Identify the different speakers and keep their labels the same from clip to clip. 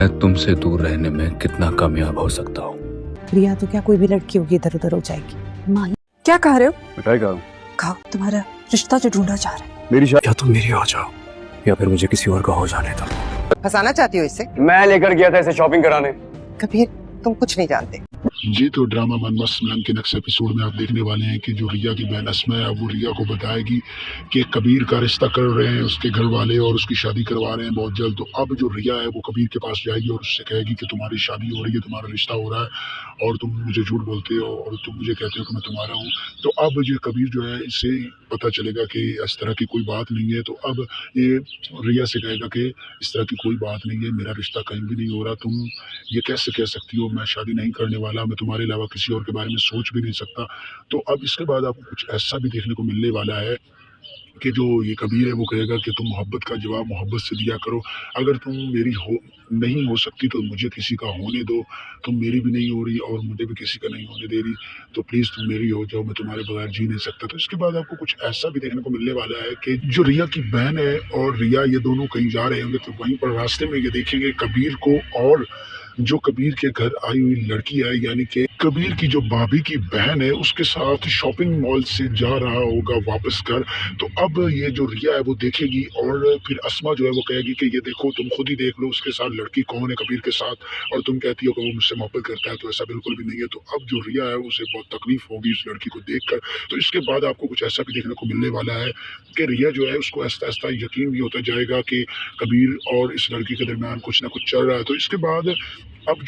Speaker 1: मैं तुमसे दूर रहने में कितना कामयाब हो सकता हूँ।
Speaker 2: रिया तो क्या कोई भी लड़की होगी इधर उधर हो जाएगी। माँ
Speaker 3: क्या कह रहे हो?
Speaker 1: मिठाई खाओ।
Speaker 3: खाओ, तुम्हारा रिश्ता जो ढूंढा जा रहा है।
Speaker 1: मेरी या तुम मेरी हो जाओ या फिर मुझे किसी और का हो जाने दो।
Speaker 4: फंसाना चाहती हो इससे?
Speaker 5: मैं लेकर गया था इसे शॉपिंग कराने।
Speaker 4: कबीर, तुम कुछ नहीं जानते।
Speaker 6: जी तो ड्रामा मन मस्त मिलन के नेक्स्ट एपिसोड में आप देखने वाले हैं कि जो रिया की बहन अस्मा है, अब वो रिया को बताएगी कि कबीर का रिश्ता कर रहे हैं उसके घर वाले और उसकी शादी करवा रहे हैं बहुत जल्द। तो अब जो रिया है वो कबीर के पास जाएगी और उससे कहेगी कि तुम्हारी शादी हो रही है, तुम्हारा रिश्ता हो रहा है और तुम मुझे झूठ बोलते हो और तुम मुझे कहते हो कि मैं तुम्हारा हूँ। तो अब जो कबीर जो है इससे पता चलेगा कि इस तरह की कोई बात नहीं है। तो अब ये रिया से कहेगा कि इस तरह की कोई बात नहीं है, मेरा रिश्ता कहीं भी नहीं हो रहा, तुम ये कैसे कह सकती हो, मैं शादी नहीं करने वाला, मैं तुम्हारे अलावा किसी और के बारे में सोच भी नहीं सकता। तो अब इसके बाद आपको कुछ ऐसा भी देखने को मिलने वाला है कि जो ये कबीर है वो कहेगा कि तुम मोहब्बत का जवाब मोहब्बत से दिया करो। अगर तुम मेरी नहीं हो सकती तो मुझे किसी का होने दो, तुम मेरी भी नहीं हो रही और मुझे भी किसी का नहीं होने दे रही, तो प्लीज़ तुम मेरी हो जाओ, मैं तुम्हारे बगैर जी नहीं सकता। तो इसके बाद आपको कुछ ऐसा भी देखने को मिलने वाला है कि जो रिया की बहन है और रिया ये दोनों कहीं जा रहे होंगे, तो वहीं पर रास्ते में ये देखेंगे कबीर को और जो कबीर के घर आई हुई लड़की है, यानी कि कबीर की जो भाभी की बहन है उसके साथ शॉपिंग मॉल से जा रहा होगा वापस घर। तो अब ये जो रिया है वो देखेगी और फिर अस्मा जो है वो कहेगी कि ये देखो, तुम खुद ही देख लो उसके साथ लड़की कौन है कबीर के साथ, और तुम कहती हो कि वो मुझसे मोहब्बत करता है, तो ऐसा बिल्कुल भी नहीं है। तो अब जो रिया है उसे बहुत तकलीफ होगी इस लड़की को देखकर। तो इसके बाद आपको कुछ ऐसा भी देखने को मिलने वाला है कि रिया जो है उसको आहिस्ता आहिस्ता यकीन भी होता जाएगा कि कबीर और इस लड़की के दरमियान कुछ ना कुछ चल रहा है। तो इसके बाद अब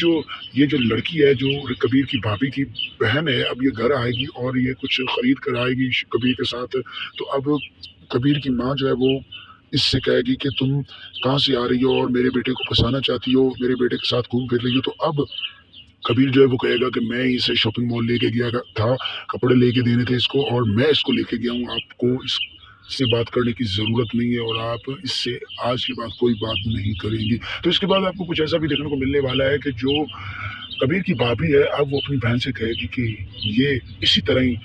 Speaker 6: ये जो लड़की है जो कबीर की भाभी की बहन है, अब ये घर आएगी और ये कुछ खरीद कर आएगी कबीर के साथ। तो अब कबीर की माँ जो है वो इससे कहेगी कि तुम कहाँ से आ रही हो और मेरे बेटे को फंसाना चाहती हो, मेरे बेटे के साथ घूम फिर रही हो। तो अब कबीर जो है वो कहेगा कि मैं इसे शॉपिंग मॉल लेके गया था, कपड़े लेके देने थे इसको और मैं इसको लेके गया हूँ, आपको इससे बात करने की ज़रूरत नहीं है और आप इससे आज के बाद कोई बात नहीं करेंगी। तो इसके बाद आपको कुछ ऐसा भी देखने को मिलने वाला है कि जो कबीर की भाभी है अब वो अपनी बहन से कहेगी कि ये इसी तरह ही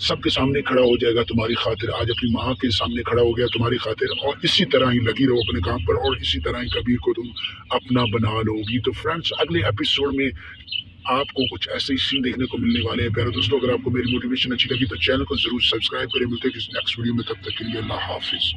Speaker 6: सबके सामने खड़ा हो जाएगा तुम्हारी खातिर, आज अपनी माँ के सामने खड़ा हो गया तुम्हारी खातिर, और इसी तरह ही लगी रहो अपने काम पर और इसी तरह ही कबीर को तुम अपना बना लोगी। तो फ्रेंड्स, अगले एपिसोड में आपको कुछ ऐसे ही सीन देखने को मिलने वाले हैं। प्यारे दोस्तों, अगर आपको मेरी मोटिवेशन अच्छी लगी तो चैनल को जरूर सब्सक्राइब करें। मिलते हैं किसी नेक्स्ट वीडियो में, तब तक के लिए अल्लाह हाफिज।